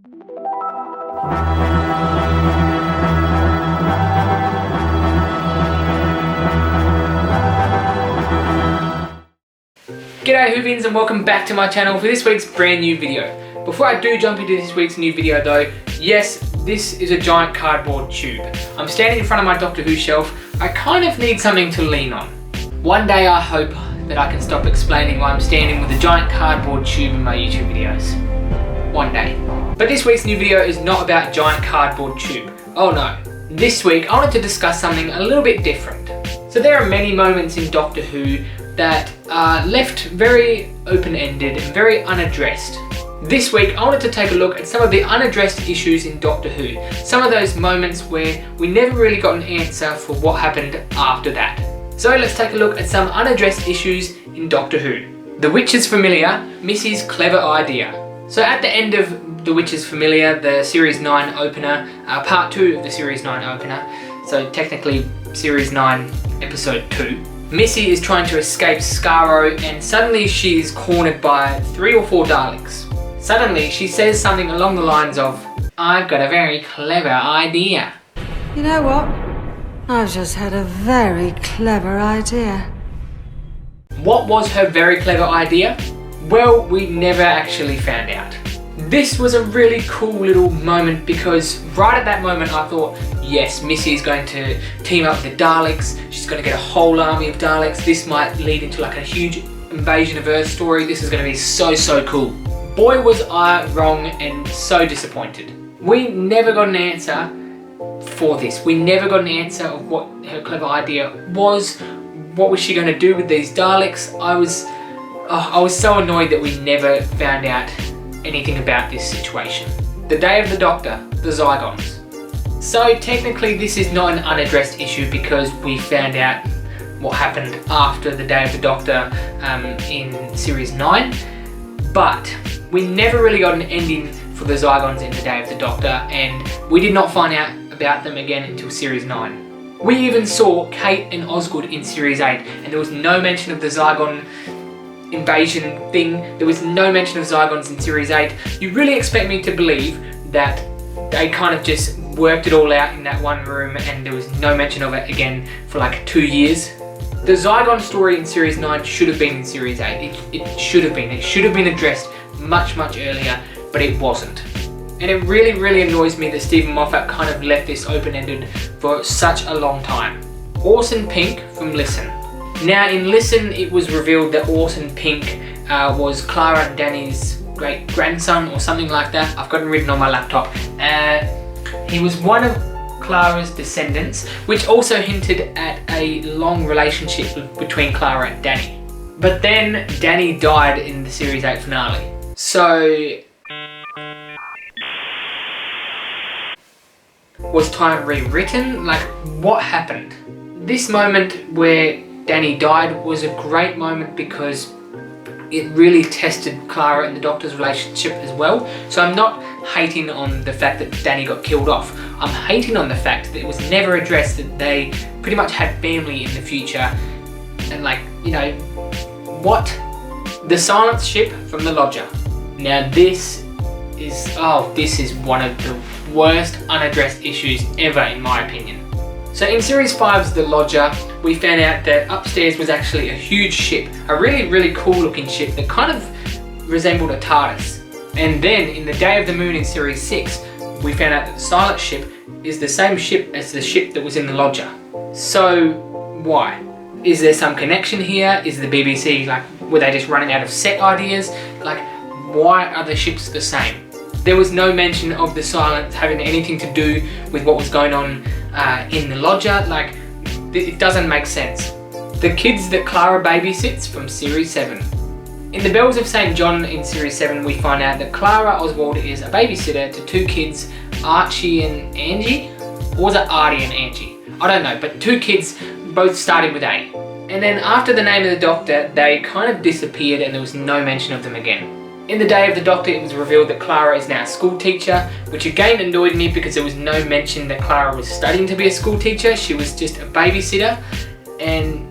G'day Whovians and welcome back to my channel for this week's brand new video. Before I do jump into this week's new video though, yes, this is a giant cardboard tube. I'm standing in front of my Doctor Who shelf. I kind of need something to lean on. One day I hope that I can stop explaining why I'm standing with a giant cardboard tube in my YouTube videos. One day. But this week's new video is not about giant cardboard tube. Oh no. This week I wanted to discuss something a little bit different. So there are many moments in Doctor Who that are left very open-ended and very unaddressed. This week I wanted to take a look at some of the unaddressed issues in Doctor Who. Some of those moments where we never really got an answer for what happened after that. So let's take a look at some unaddressed issues in Doctor Who. The Witch is Familiar, Missy's clever idea. So at the end of The Witch is Familiar, the Series 9 opener, part 2 of the Series 9 opener, so technically Series 9 Episode 2, Missy is trying to escape Skaro and suddenly she is cornered by 3 or 4 Daleks. Suddenly she says something along the lines of, "I've got a very clever idea." You know what? I've just had a very clever idea. What was her very clever idea? Well, we never actually found out. This was a really cool little moment because right at that moment I thought, yes, Missy is going to team up with the Daleks, she's going to get a whole army of Daleks, this might lead into like a huge invasion of Earth story, this is going to be so cool. Boy was I wrong and so disappointed. We never got an answer for this. We never got an answer of what her clever idea was. What was she going to do with these Daleks? I was so annoyed that we never found out anything about this situation. The Day of the Doctor, the Zygons. So technically this is not an unaddressed issue because we found out what happened after the Day of the Doctor in Series 9, but we never really got an ending for the Zygons in the Day of the Doctor, and we did not find out about them again until Series 9. We even saw Kate and Osgood in Series 8, and there was no mention of the Zygon invasion thing. There was no mention of Zygons in Series 8. You really expect me to believe that they kind of just worked it all out in that one room and there was no mention of it again for like 2 years? The Zygon story in Series 9 should have been in Series 8. It should have been. It should have been addressed much earlier, but it wasn't. And it really annoys me that Stephen Moffat kind of left this open-ended for such a long time. Orson Pink from Listen. Now in Listen it was revealed that Orson Pink was Clara and Danny's great grandson or something like that. I've got it written on my laptop. He was one of Clara's descendants, which also hinted at a long relationship between Clara and Danny. But then Danny died in the Series 8 finale. So was time rewritten? Like, what happened? This moment where Danny died was a great moment because it really tested Clara and the Doctor's relationship as well. So I'm not hating on the fact that Danny got killed off. I'm hating on the fact that it was never addressed that they pretty much had family in the future. And like, you know, what? The Silence Ship from the Lodger. Now this is one of the worst unaddressed issues ever in my opinion. So in Series 5's The Lodger, we found out that upstairs was actually a huge ship, a really cool looking ship that kind of resembled a TARDIS. And then in The Day of the Moon in Series 6, we found out that the Silent Ship is the same ship as the ship that was in The Lodger. So why? Is there some connection here? Is the BBC, like, were they just running out of set ideas? Like, why are the ships the same? There was no mention of the Silence having anything to do with what was going on in the Lodger. Like, it doesn't make sense. The kids that Clara babysits from Series 7. In The Bells of St. John in Series 7, we find out that Clara Oswald is a babysitter to 2 kids, Archie and Angie? Or was it Artie and Angie? I don't know, but 2 kids both starting with A. And then after the Name of the Doctor, they kind of disappeared and there was no mention of them again. In The Day of the Doctor, it was revealed that Clara is now a school teacher, which again annoyed me because there was no mention that Clara was studying to be a school teacher. She was just a babysitter, and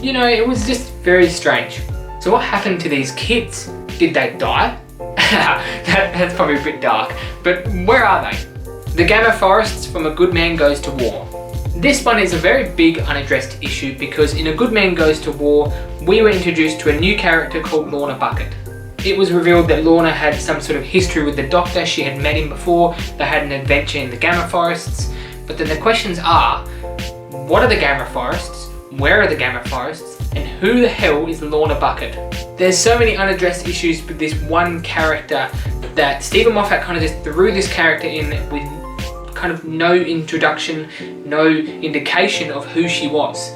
you know, it was just very strange. So what happened to these kids? Did they die? That's probably a bit dark, but where are they? The Gamma Forests from A Good Man Goes to War. This one is a very big unaddressed issue because in A Good Man Goes to War, we were introduced to a new character called Lorna Bucket. It was revealed that Lorna had some sort of history with the Doctor. She had met him before, they had an adventure in the Gamma Forests. But then the questions are, what are the Gamma Forests? Where are the Gamma Forests? And who the hell is Lorna Bucket? There's so many unaddressed issues with this one character that Stephen Moffat kind of just threw this character in with kind of no introduction, no indication of who she was.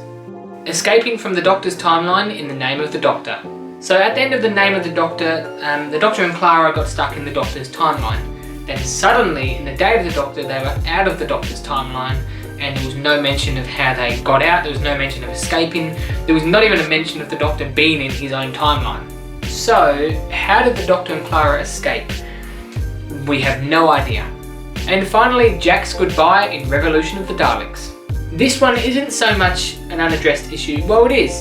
Escaping from the Doctor's timeline in the name of the Doctor. So at the end of the name of the Doctor and Clara got stuck in the Doctor's timeline. Then suddenly, in the day of the Doctor, they were out of the Doctor's timeline, and there was no mention of how they got out, there was no mention of escaping, there was not even a mention of the Doctor being in his own timeline. So, how did the Doctor and Clara escape? We have no idea. And finally, Jack's goodbye in Revolution of the Daleks. This one isn't so much an unaddressed issue, well it is,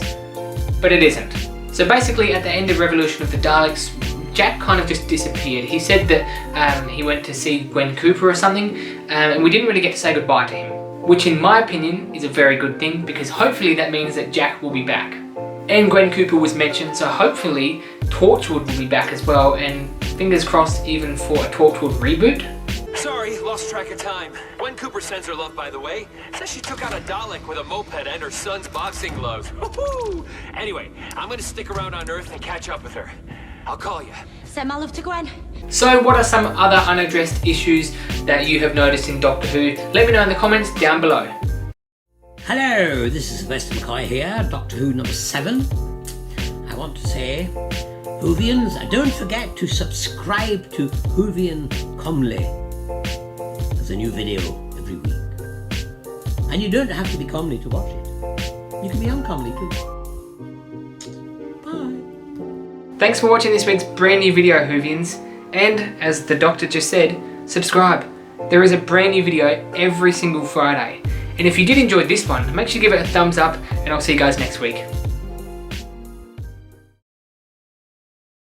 but it isn't. So basically at the end of Revolution of the Daleks, Jack kind of just disappeared. He said that he went to see Gwen Cooper or something, and we didn't really get to say goodbye to him. Which in my opinion is a very good thing, because hopefully that means that Jack will be back. And Gwen Cooper was mentioned, so hopefully Torchwood will be back as well, and fingers crossed even for a Torchwood reboot. Sorry, lost track of time. Gwen Cooper sends her love, by the way. Says she took out a Dalek with a moped and her son's boxing gloves. Woohoo! Anyway, I'm gonna stick around on Earth and catch up with her. I'll call you. Send my love to Gwen. So what are some other unaddressed issues that you have noticed in Doctor Who? Let me know in the comments down below. Hello, this is Sylvester McCoy here, Doctor Who number 7. I want to say, Whovians, don't forget to subscribe to Whovian Comely. There's a new video every week. And you don't have to be comely to watch it. You can be uncomely too. Bye. Thanks for watching this week's brand new video, Whovians. And as the Doctor just said, subscribe. There is a brand new video every single Friday. And if you did enjoy this one, make sure you give it a thumbs up, and I'll see you guys next week.